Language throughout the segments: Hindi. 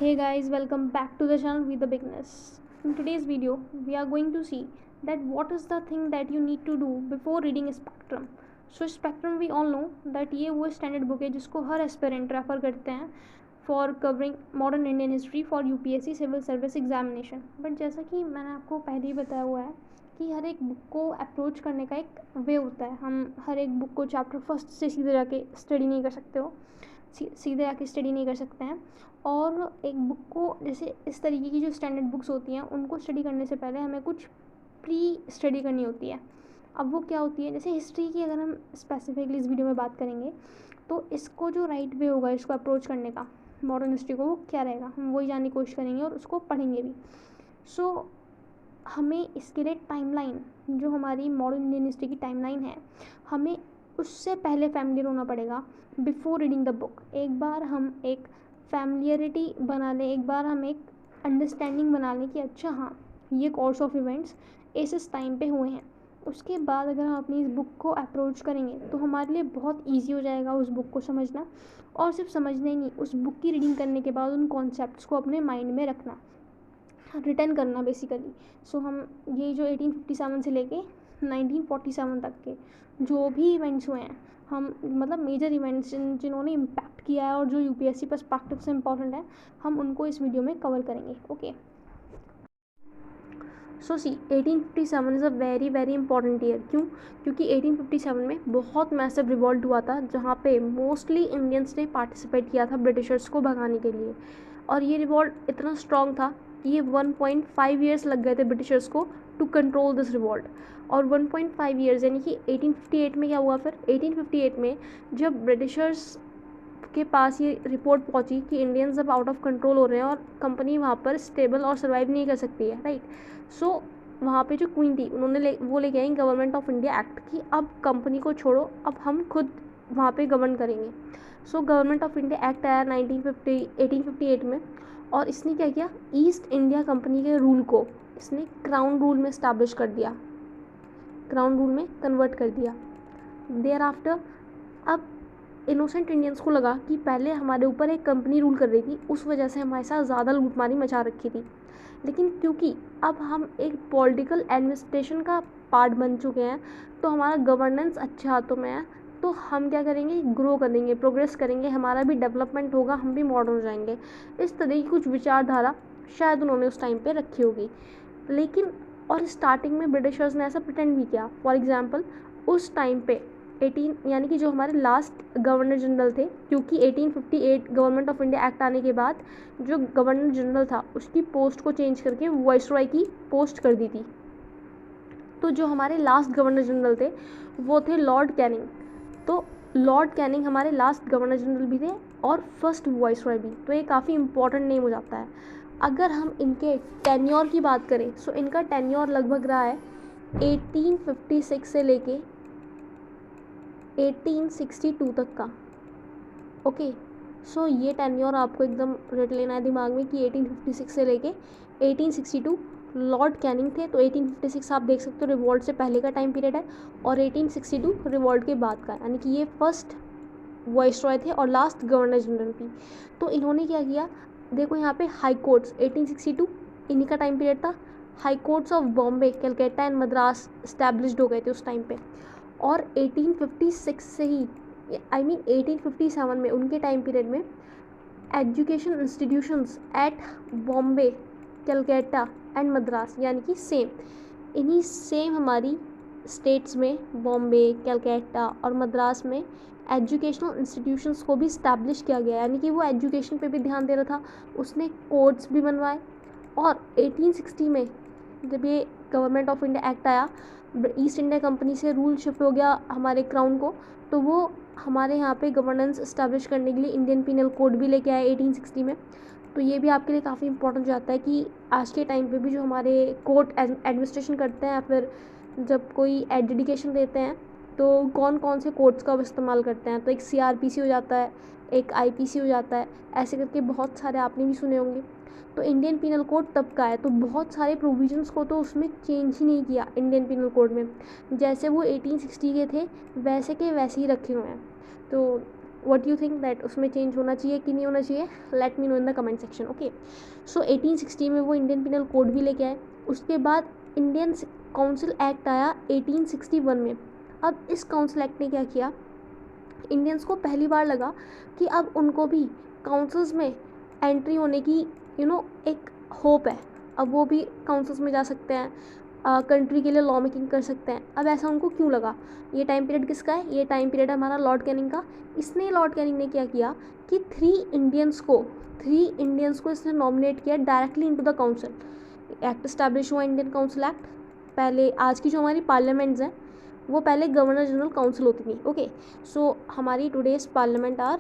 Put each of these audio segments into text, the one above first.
Hey guys, welcome back to the channel with the Bigness. In today's video, we are going to see that what is the thing that you need to do before reading Spectrum. So Spectrum we all know that ये वो स्टैंडर्ड बुक है जिसको हर एस्पिरेंट रेफर करते हैं for covering modern Indian history for UPSC civil service examination. But जैसा कि मैंने आपको पहले ही बताया हुआ है कि हर एक बुक को अप्रोच करने का एक वे होता है. हम हर एक बुक को चैप्टर फर्स्ट से सीधे जाके स्टडी नहीं कर सकते हो सीधे आके स्टडी नहीं कर सकते हैं. और एक बुक को जैसे इस तरीके की जो स्टैंडर्ड बुक्स होती हैं उनको स्टडी करने से पहले हमें कुछ प्री स्टडी करनी होती है. अब वो क्या होती है, जैसे हिस्ट्री की अगर हम स्पेसिफिकली इस वीडियो में बात करेंगे तो इसको जो राइट वे होगा इसको अप्रोच करने का मॉडर्न हिस्ट्री को, वो क्या रहेगा, हम वही जानने की कोशिश करेंगे और उसको पढ़ेंगे भी. सो हमें इसके लिए टाइमलाइन, जो हमारी मॉडर्न इंडियन हिस्ट्री की टाइमलाइन है, हमें उससे पहले फैमिलियर होना पड़ेगा बिफोर रीडिंग द बुक. एक बार हम एक फैमिलियरिटी बना लें, एक बार हम एक अंडरस्टैंडिंग बना लें कि अच्छा हाँ ये कोर्स ऑफ इवेंट्स इस टाइम पे हुए हैं. उसके बाद अगर हम अपनी इस बुक को अप्रोच करेंगे तो हमारे लिए बहुत ईजी हो जाएगा उस बुक को समझना. और सिर्फ समझना ही नहीं, उस बुक की रीडिंग करने के बाद उन कॉन्सेप्ट्स को अपने माइंड में रखना, रिटर्न करना बेसिकली. सो हम ये जो 1857 से लेके 1947 तक के जो भी इवेंट्स हुए हैं, हम मतलब मेजर इवेंट्स जिन्होंने इम्पैक्ट किया है और जो यूपीएससी पर्सपेक्टिव से इम्पॉर्टेंट है, हम उनको इस वीडियो में कवर करेंगे. Okay, so see 1857 is a very very important year. क्यों? क्योंकि 1857 में बहुत मैसिव रिवॉल्ट हुआ था जहाँ पे मोस्टली इंडियंस ने पार्टिसिपेट किया था ब्रिटिशर्स को भगाने के लिए. और ये रिवॉल्ट इतना स्ट्रॉन्ग था, ये 1.5 ईयर्स लग गए थे ब्रिटिशर्स को टू कंट्रोल दिस रिवॉल्ट. और 1.5 ईयर्स यानी कि 1858 में क्या हुआ फिर, 1858 में जब ब्रिटिशर्स के पास ये रिपोर्ट पहुंची कि इंडियंस अब आउट ऑफ कंट्रोल हो रहे हैं और कंपनी वहाँ पर स्टेबल और सर्वाइव नहीं कर सकती है, राइट. सो वहाँ पे जो क्वीन थी उन्होंने वो लेके आई गवर्नमेंट ऑफ इंडिया एक्ट कि अब कंपनी को छोड़ो, अब हम खुद वहाँ पे गवर्न करेंगे. So government of India act आया 1858 में. और इसने क्या किया, ईस्ट इंडिया कंपनी के रूल को इसने क्राउन रूल में इस्टेब्लिश कर दिया, क्राउन रूल में कन्वर्ट कर दिया. देयर आफ्टर अब इनोसेंट इंडियंस को लगा कि पहले हमारे ऊपर एक कंपनी रूल कर रही थी, उस वजह से हमारे साथ ज़्यादा लूटमारी मचा रखी थी. लेकिन क्योंकि अब हम एक पॉलिटिकल एडमिनिस्ट्रेशन का पार्ट बन चुके हैं तो हमारा गवर्नेंस अच्छे हाथों में है, तो हम क्या करेंगे, ग्रो करेंगे, प्रोग्रेस करेंगे, हमारा भी डेवलपमेंट होगा, हम भी मॉडर्न हो जाएंगे. इस तरह की कुछ विचारधारा शायद उन्होंने उस टाइम पे रखी होगी. लेकिन और स्टार्टिंग में ब्रिटिशर्स ने ऐसा प्रिटेंड भी किया. फॉर एग्जांपल उस टाइम पे 18 यानी कि जो हमारे लास्ट गवर्नर जनरल थे, क्योंकि 1858 गवर्नमेंट ऑफ इंडिया एक्ट आने के बाद जो गवर्नर जनरल था उसकी पोस्ट को चेंज करके वाइसरॉय की पोस्ट कर दी थी. तो जो हमारे लास्ट गवर्नर जनरल थे वो थे लॉर्ड कैनिंग. तो लॉर्ड कैनिंग हमारे लास्ट गवर्नर जनरल भी थे और फर्स्ट वाइसरॉय भी. तो ये काफ़ी इंपॉर्टेंट नेम हो जाता है. अगर हम इनके टेन्योर की बात करें सो इनका टेन्योर लगभग रहा है 1856 से लेके 1862 तक का. ओके, सो ये टेन्योर आपको एकदम रट लेना है दिमाग में कि 1856 से लेके 1862 लॉर्ड कैनिंग थे. तो 1856 आप देख सकते हो रिवॉल्ट से पहले का टाइम पीरियड है और 1862 रिवॉल्ट के बाद का, यानी कि ये फर्स्ट वाइसरॉय थे और लास्ट गवर्नर जनरल भी. तो इन्होंने क्या किया, देखो यहाँ पे हाई कोर्ट्स 1862 इन्हीं का टाइम पीरियड था. High courts of Bombay, Calcutta and Madras established हो गए थे उस टाइम पे. और 1856 से ही 1857 में उनके टाइम पीरियड में education institutions at Bombay, Calcutta and Madras, यानी कि इन्हीं सेम हमारी स्टेट्स में बॉम्बे, कलकत्ता और मद्रास में एजुकेशनल इंस्टीट्यूशंस को भी इस्टेब्लिश किया गया. यानी कि वो एजुकेशन पे भी ध्यान दे रहा था, उसने कोर्ट्स भी बनवाए. और 1860 में जब ये गवर्नमेंट ऑफ इंडिया एक्ट आया, ईस्ट इंडिया कंपनी से रूल शिफ्ट हो गया हमारे क्राउन को, तो वो हमारे यहाँ पे गवर्नेंस इस्टेब्लिश करने के लिए इंडियन पीनल कोड भी लेके आए 1860 में. तो ये भी आपके लिए काफ़ी इंपॉर्टेंट हो जाता है कि आज के टाइम पे भी जो हमारे कोर्ट एडमिनिस्ट्रेशन करते हैं या फिर जब कोई एडजुडिकेशन देते हैं तो कौन कौन से कोर्ट्स का इस्तेमाल करते हैं. तो एक CRPC हो जाता है, एक IPC हो जाता है, ऐसे करके बहुत सारे आपने भी सुने होंगे. तो इंडियन पीनल कोड तब का है, तो बहुत सारे प्रोविजंस को तो उसमें चेंज ही नहीं किया इंडियन पीनल कोड में, जैसे वो 1860 के थे वैसे के वैसे ही रखे हुए हैं. तो व्हाट यू थिंक दैट उसमें चेंज होना चाहिए कि नहीं होना चाहिए, let me know in the comment section. Okay, so 1860 में वो इंडियन पिनल कोड भी लेके आए। उसके बाद इंडियन काउंसिल एक्ट आया 1861 में। अब इस काउंसिल एक्ट ने क्या किया, इंडियंस को पहली बार लगा कि अब उनको भी काउंसिल्स में एंट्री होने की एक होप है। अब वो भी काउंसिल्स में जा सकते हैं, कंट्री के लिए लॉ मेकिंग कर सकते हैं। अब ऐसा उनको क्यों लगा, ये टाइम पीरियड किसका है, ये टाइम पीरियड है हमारा लॉर्ड कैनिंग का। लॉर्ड कैनिंग ने क्या किया कि थ्री इंडियंस को इसने नॉमिनेट किया directly into the council. Act establish हुआ इंडियन काउंसिल एक्ट। पहले आज की जो हमारी पार्लियामेंट्स हैं वो पहले गवर्नर जनरल काउंसिल होती थी। ओके, सो हमारी today's parliament are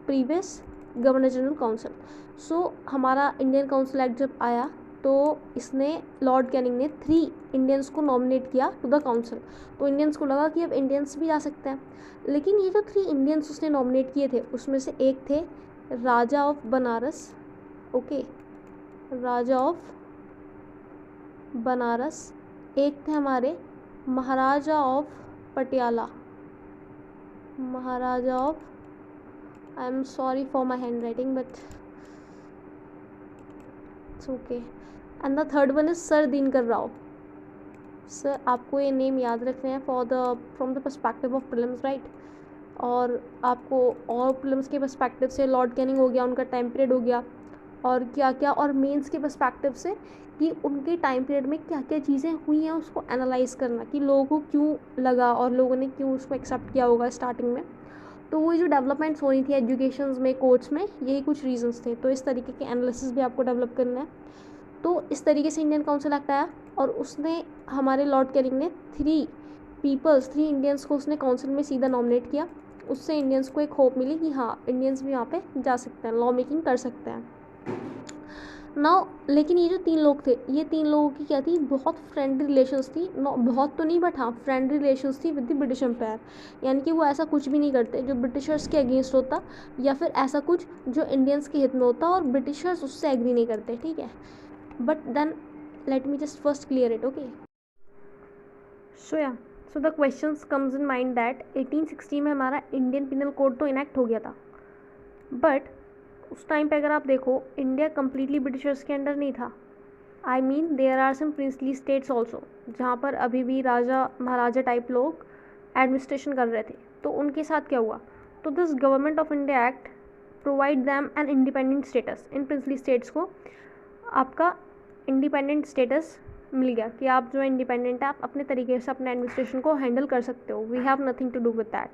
previous governor general council. So हमारा इंडियन काउंसिल एक्ट जब आया तो इसने लॉर्ड कैनिंग ने 3 इंडियंस को नॉमिनेट किया टू द काउंसिल। तो इंडियंस को लगा कि अब इंडियंस भी जा सकते हैं। लेकिन ये जो 3 इंडियंस उसने नॉमिनेट किए थे उसमें से एक थे Raja of Banaras. Okay, Raja of Banaras. एक थे हमारे Maharaja of Patiala, Maharaja of, I am sorry for my hand writing but it's okay. And the third one is sir Dinkar Rao. Sir आपको ये नेम याद रखने हैं from the perspective of prelims, right. और आपको और प्रीलिम्स के पर्सपेक्टिव से लॉर्ड कैनिंग हो गया, उनका टाइम पीरियड हो गया, और क्या क्या, और मेंस के पर्सपेक्टिव से कि उनके टाइम पीरियड में क्या क्या चीज़ें हुई हैं उसको एनालाइज करना कि लोगों को क्यों लगा और लोगों ने क्यों उसको एक्सेप्ट किया होगा स्टार्टिंग में। तो वो जो डेवलपमेंट्स होनी थी एजुकेशन में, कोर्ट्स में, यही कुछ रीजंस थे। तो इस तरीके के एनालिसिस भी आपको डेवलप करना है। तो इस तरीके से इंडियन काउंसिल एक्ट आया और उसने हमारे लॉर्ड कैनिंग ने 3 इंडियंस को उसने काउंसिल में सीधा नॉमिनेट किया। उससे इंडियंस को एक होप मिली कि हाँ इंडियंस भी वहाँ पे जा सकते हैं, लॉ मेकिंग कर सकते हैं। नाउ लेकिन ये जो 3 लोग थे, ये 3 लोगों की क्या थी, बहुत फ्रेंडली रिलेशंस थी। बहुत तो नहीं बट हाँ फ्रेंडली रिलेशंस थी विद द ब्रिटिश एम्पायर। यानी कि वो ऐसा कुछ भी नहीं करते जो ब्रिटिशर्स के अगेंस्ट होता, या फिर ऐसा कुछ जो इंडियंस के हित में होता और ब्रिटिशर्स उससे एग्री नहीं करते, ठीक है। But then let me just first clear it. Okay, so the questions comes in mind that 1860 में हमारा इंडियन पिनल कोड तो इनैक्ट हो गया था, बट उस टाइम पे अगर आप देखो इंडिया कम्प्लीटली ब्रिटिशर्स के अंडर नहीं था। I mean there are some princely states also जहाँ पर अभी भी राजा महाराजा टाइप लोग एडमिनिस्ट्रेशन कर रहे थे। तो उनके साथ क्या हुआ, तो this government of India act provide them an independent status. In princely states को आपका इंडिपेंडेंट स्टेटस मिल गया कि आप जो इंडिपेंडेंट है, आप अपने तरीके से अपने एडमिनिस्ट्रेशन को हैंडल कर सकते हो। We have nothing to do with that.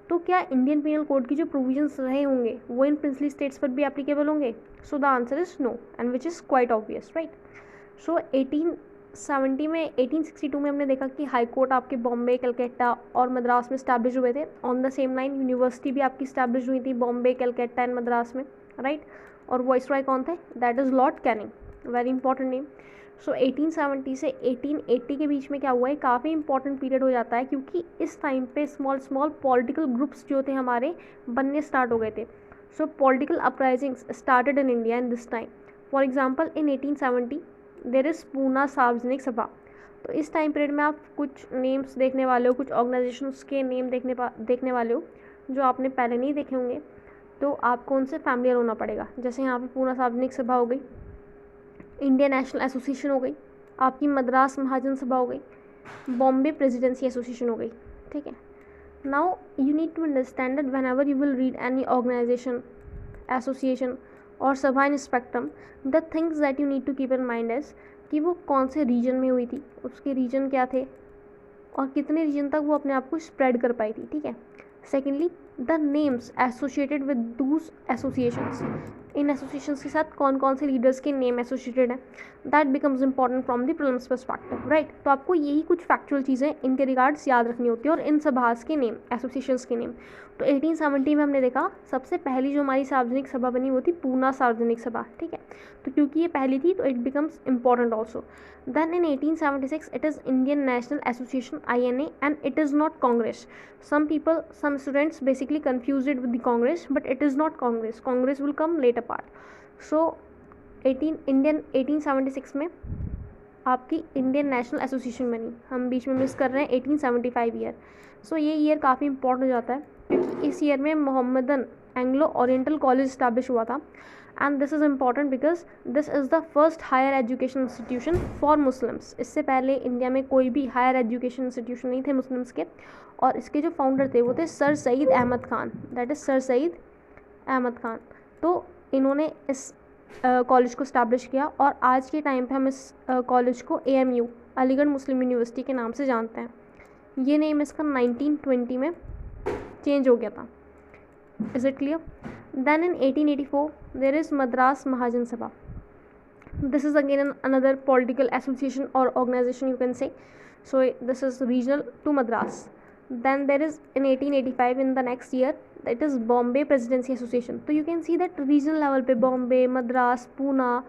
तो क्या इंडियन पिनल कोड की जो प्रोविजंस रहे होंगे वो इन प्रिंसली स्टेट्स पर भी एप्लीकेबल होंगे? So the answer is no, and which is quite obvious, right. So 1862 में हमने देखा कि हाई कोर्ट आपके बॉम्बे, कलकत्ता और मद्रास में स्टैब्लिश हुए थे। On the same line university भी आपकी स्टैब्लिश हुई थी बॉम्बे, कलकत्ता एंड मद्रास में, राइट। और वॉइसरॉय कौन थे? That is Lord Canning, very important name. So 1870 से 1880 के बीच में क्या हुआ है, काफ़ी इंपॉर्टेंट पीरियड हो जाता है, क्योंकि इस टाइम पे स्मॉल पॉलिटिकल ग्रुप्स जो थे हमारे बनने स्टार्ट हो गए थे। So political uprisings started in India in this time. For example in 1870 there is Poona Sarvajanik Sabha. तो इस टाइम पीरियड में आप कुछ नेम्स देखने वाले हो, कुछ ऑर्गेनाइजेशंस के नेम देखने वाले हो जो आपने पहले नहीं देखे होंगे। तो आपको उनसे फैमिलियर होना पड़ेगा। जैसे यहाँ पे पूना सार्वजनिक सभा हो गई, इंडियन नेशनल एसोसिएशन हो गई, आपकी मद्रास महाजन सभा हो गई, बॉम्बे प्रेसिडेंसी एसोसिएशन हो गई, ठीक है। Now you need to understand that whenever you will read any organisation, association और sabha in spectrum, the things that you need to keep in mind is कि वो कौन से रीजन में हुई थी, उसके रीजन क्या थे और कितने रीजन तक वो अपने आप को स्प्रेड कर पाई थी, ठीक है। Secondly the names associated with दूस एसोसिएशंस, इन एसोसिएशंस के साथ कौन कौन से लीडर्स के नेम एसोसिएटेड हैं, that becomes important from the prelims perspective, right. तो आपको यही कुछ फैक्चुअल चीज़ें इनके रिगार्ड्स याद रखनी होती है और इन सभास के नेम, एसोसिएशंस के नेम। तो 1870 में हमने देखा सबसे पहली जो हमारी सार्वजनिक सभा बनी वो थी पूना सार्वजनिक सभा, ठीक है। तो क्योंकि ये पहली थी तो it becomes important also. Then in 1876 it is Indian National Association, INA, and it is not Congress. Some students basically confuse it with the Congress, but it is not Congress. Congress will come later part. So 1876 में आपकी इंडियन नेशनल एसोसिएशन बनी। हम बीच में मिस कर रहे हैं 1875 ईयर। सो ये ईयर काफ़ी इंपॉर्टेंट हो जाता है क्योंकि इस ईयर में Mohammedan Anglo Oriental college establish हुआ था। And this is important because this is the first higher education institution for Muslims. इससे पहले इंडिया में कोई भी हायर एजुकेशन इंस्टीट्यूशन नहीं थे मुस्लिम्स के, और इसके जो फाउंडर थे वो थे sir Syed Ahmad Khan, that is sir Syed Ahmad Khan. तो इन्होंने इस कॉलेज को इस्टेब्लिश किया, और आज के टाइम पे हम इस कॉलेज को AMU अलीगढ़ मुस्लिम यूनिवर्सिटी के नाम से जानते हैं। ये नेम इसका 1920 में चेंज हो गया था। Is it clear? Then in 1884 there is Madras Mahajan Sabha. This is again another political association or organization, you can say. So this is regional to Madras. Then there is in 1885, in the next year, that is Bombay Presidency Association. तो you can see that regional level पे Bombay, Madras, Pune,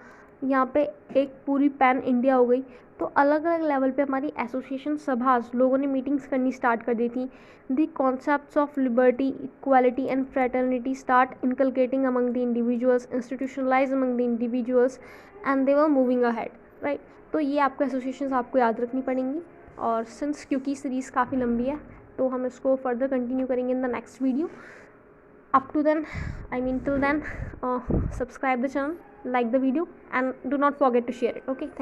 यहाँ पे एक पूरी पैन इंडिया हो गई। तो अलग अलग लेवल पे हमारी एसोसिएशन सभास लोगों ने मीटिंग्स करनी स्टार्ट कर दी थी। The concepts of liberty, equality and fraternity start inculcating among the individuals, institutionalize among the individuals, and they were moving ahead, right. तो ये आपको एसोसिएशंस आपको याद रखनी पड़ेंगी। और सिंस क्योंकि सीरीज़ काफ़ी लंबी है तो हम इसको फर्दर कंटिन्यू करेंगे in the next video. Up to then, I mean till then, subscribe the channel, like the video, and do not forget to share it. Okay, thank you.